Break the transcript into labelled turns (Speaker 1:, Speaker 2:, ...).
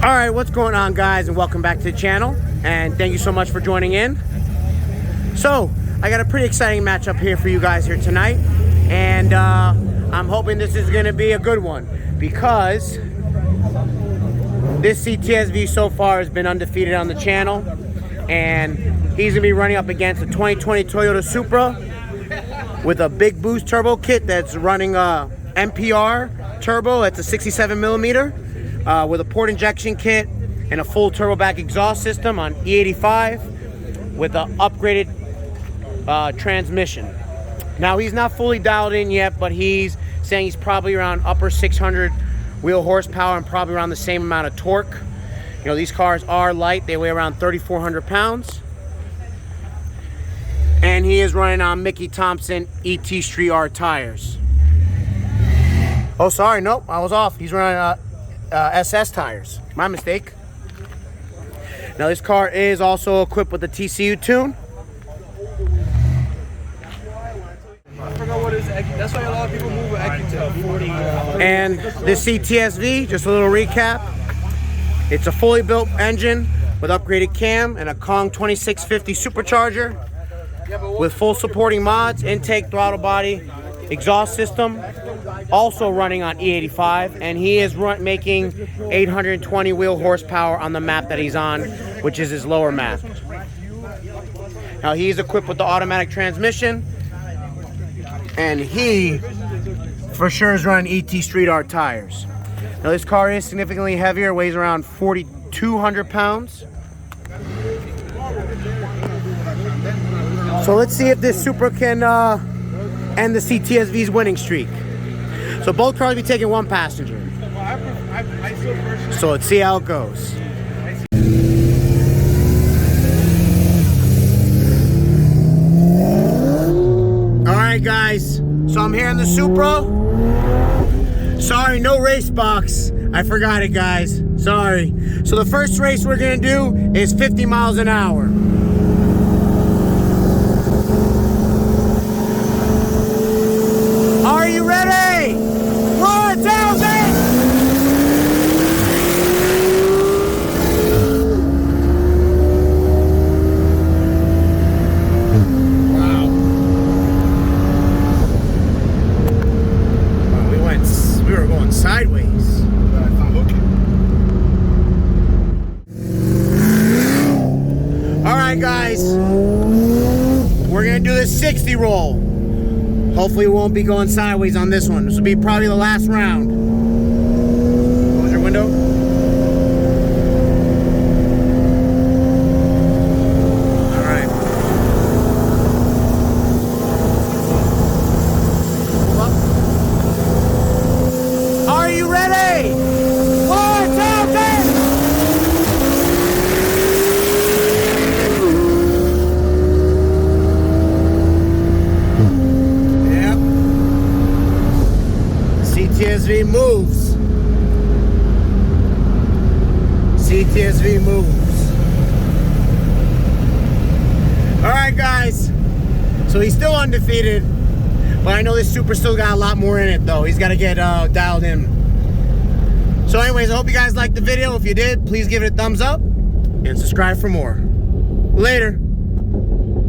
Speaker 1: All right, what's going on, guys, and welcome back to the channel, and thank you so much for joining in. So I got a pretty exciting matchup here for you guys here tonight, and I'm hoping this is going to be a good one because this CTS-V so far has been undefeated on the channel, and he's going to be running up against a 2020 Toyota Supra with a big boost turbo kit that's running a MPR turbo. It's a 67 millimeter. With a port injection kit and a full turbo back exhaust system on E85 with an upgraded transmission. Now, he's not fully dialed in yet, but he's saying he's probably around upper 600 wheel horsepower and probably around the same amount of torque. You know, these cars are light. They weigh around 3,400 pounds. And he is running on Thompson ET Street R tires. Oh, sorry, nope, I was off. He's running SS tires. My mistake. Now, this car is also equipped with the TCU tune.
Speaker 2: I forgot what is. That's why a lot of people move with EQ 40.
Speaker 1: And this CTS-V, just a little recap. It's a fully built engine with upgraded cam and a Kong 2650 Supercharger with full supporting mods, intake, throttle body, exhaust system. Also running on E85, and he is making 820 wheel horsepower on the map that he's on, which is his lower map. Now, he's equipped with the automatic transmission, and he for sure is running ET Street R tires. Now, this car is significantly heavier, weighs around 4,200 pounds. So let's see if this Supra can end the CTS-V's winning streak. So both cars will be taking one passenger. So let's see how it goes. All right, guys. So I'm here in the Supra. Sorry, no race box. I forgot it, guys. Sorry. So the first race we're gonna do is 50 miles an hour. Are you ready? Roar, Thompson! Wow. We were going sideways. All right, guys. We're gonna do this 60 roll. Hopefully we won't be going sideways on this one. This will be probably the last round. Close your window. All right. Pull up. Are you ready? 4,000! CTS-V moves. CTS-V moves. All right, guys. So he's still undefeated, but I know this Supra still got a lot more in it, though. He's got to get dialed in. So anyways, I hope you guys liked the video. If you did, please give it a thumbs up and subscribe for more. Later.